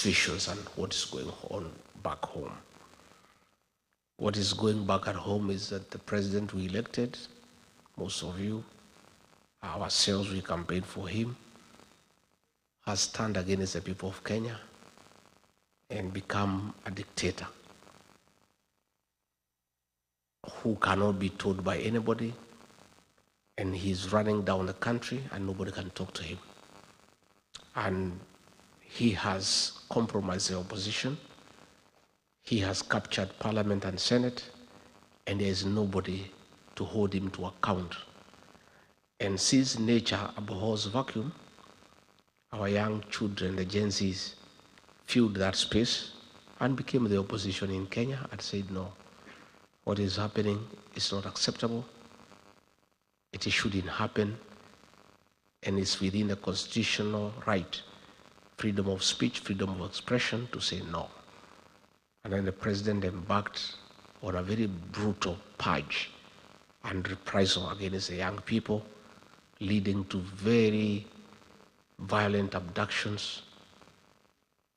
situations and what is going on back home. What is going back at home is that the president we elected, most of you, ourselves, we campaigned for him, has turned against the people of Kenya and become a dictator who cannot be told by anybody, and he's running down the country and nobody can talk to him. And he has compromised the opposition. He has captured Parliament and Senate, and there is nobody to hold him to account. And since nature abhors vacuum, our young children, the Gen Zs, filled that space and became the opposition in Kenya and said, no, what is happening is not acceptable. It shouldn't happen, and it's within the constitutional right, freedom of speech, freedom of expression, to say no. And then the president embarked on a very brutal purge and reprisal against the young people, leading to very violent abductions,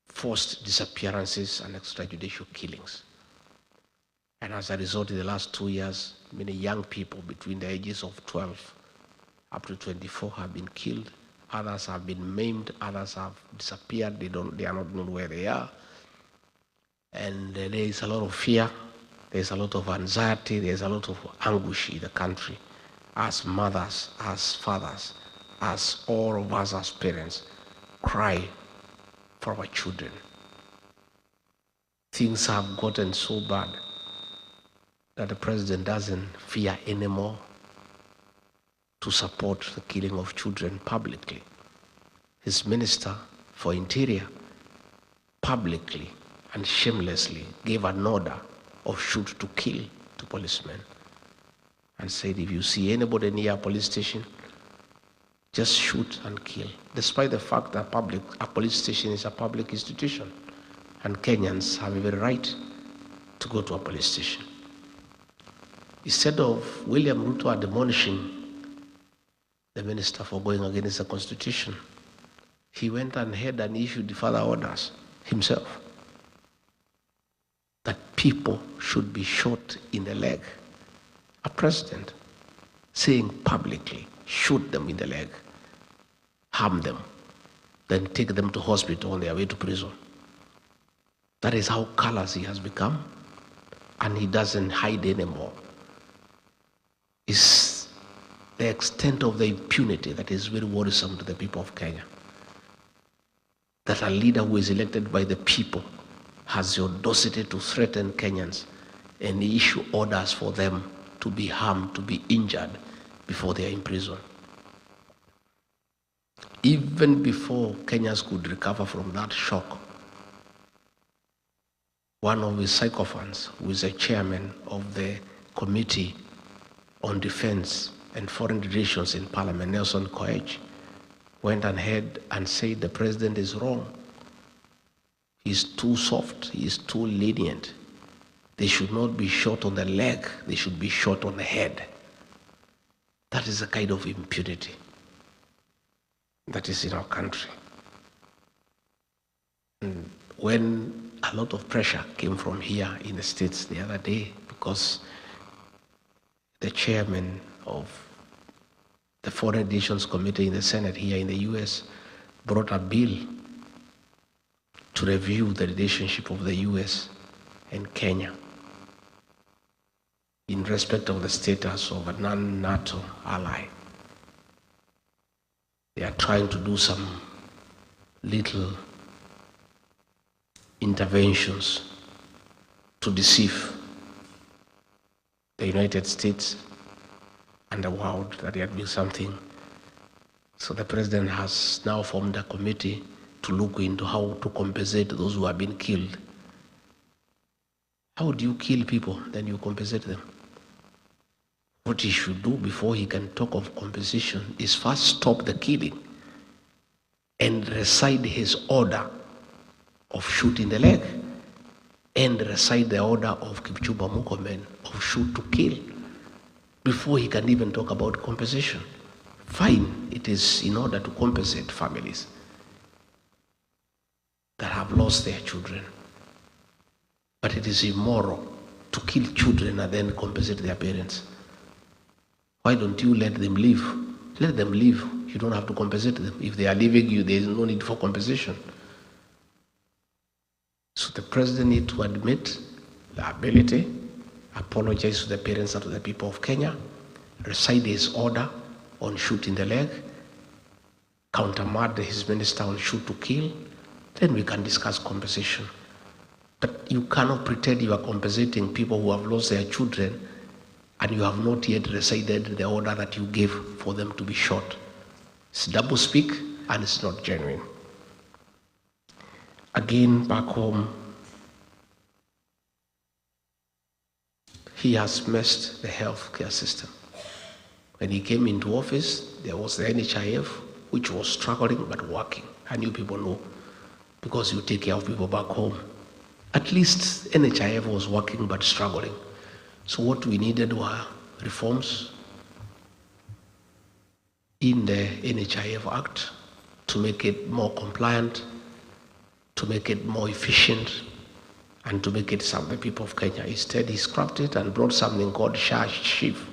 forced disappearances, and extrajudicial killings. And as a result, in the last 2 years, many young people between the ages of 12 up to 24 have been killed. Others have been maimed. Others have disappeared. They are not known where they are. And there is a lot of fear. There's a lot of anxiety. There's a lot of anguish in the country. As mothers, as fathers, as all of us as parents, cry for our children. Things have gotten so bad that the president doesn't fear anymore to support the killing of children publicly. His minister for Interior publicly and shamelessly gave an order of shoot to kill to policemen and said, if you see anybody near a police station, just shoot and kill, despite the fact that a police station is a public institution and Kenyans have every right to go to a police station. Instead of William Ruto admonishing the minister for going against the Constitution, he went ahead and issued further orders himself that people should be shot in the leg. A president saying publicly, shoot them in the leg, harm them, then take them to hospital on their way to prison. That is how callous he has become, and he doesn't hide anymore. It's the extent of the impunity that is very worrisome to the people of Kenya. That a leader who is elected by the people has the audacity to threaten Kenyans and issue orders for them to be harmed, to be injured before they are in prison. Even before Kenyans could recover from that shock, one of his sycophants, who is a chairman of the Committee on Defense and Foreign Relations in Parliament, Nelson Koech, went ahead and said the president is wrong. He's too soft, he is too lenient. They should not be shot on the leg, they should be shot on the head. That is a kind of impunity that is in our country. And when a lot of pressure came from here in the States the other day, because the chairman of the Foreign Relations Committee in the Senate here in the US brought a bill to review the relationship of the US and Kenya in respect of the status of a non-NATO ally. They are trying to do some little interventions to deceive the United States and the world that they are doing something. So the president has now formed a committee to look into how to compensate those who have been killed. How do you kill people, then you compensate them? What he should do before he can talk of compensation is first stop the killing and recite his order of shooting the leg and recite the order of Kipchumba Murkomen of shoot to kill before he can even talk about compensation. Fine, it is in order to compensate families. that have lost their children. But it is immoral to kill children and then compensate their parents. Why don't you let them live? Let them live. You don't have to compensate them. If they are leaving you, there is no need for compensation. So the president needs to admit liability, apologize to the parents and to the people of Kenya, rescind his order on shoot in the leg, countermand his minister on shoot to kill, then we can discuss compensation. But you cannot pretend you are compensating people who have lost their children and you have not yet rescinded the order that you gave for them to be shot. It's double speak and it's not genuine. Again, back home, he has messed the healthcare system. When he came into office, there was the NHIF, which was struggling but working. And you people know, because you take care of people back home. At least NHIF was working but struggling. So what we needed were reforms in the NHIF Act to make it more compliant, to make it more efficient, and to make it serve the people of Kenya. Instead, he scrapped it and brought something called SHIF.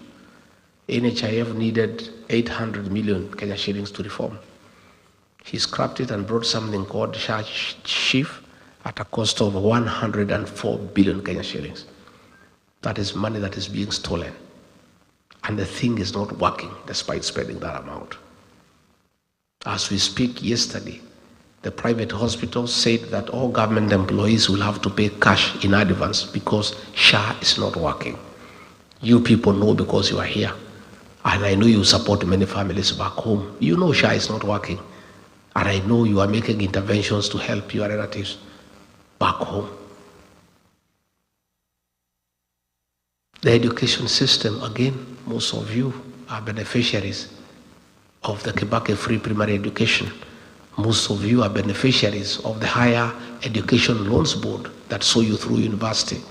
NHIF needed 800 million Kenya shillings to reform. He scrapped it and brought something called SHIF at a cost of 104 billion Kenya shillings. That is money that is being stolen. And the thing is not working despite spending that amount. As we speak yesterday, the private hospitals said that all government employees will have to pay cash in advance because SHA is not working. You people know because you are here. And I know you support many families back home. You know SHA is not working. And I know you are making interventions to help your relatives back home. The education system, again, most of you are beneficiaries of the Kibaki free primary education. Most of you are beneficiaries of the Higher Education Loans Board that saw you through university.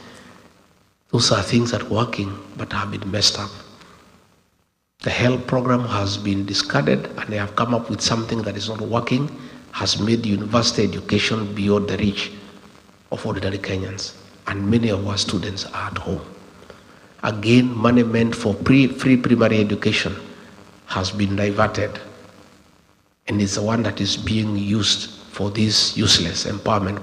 Those are things that are working but have been messed up. The health program has been discarded and they have come up with something that is not working, has made university education beyond the reach of ordinary Kenyans. And many of our students are at home. Again, money meant for free primary education has been diverted and is the one that is being used for this useless empowerment program.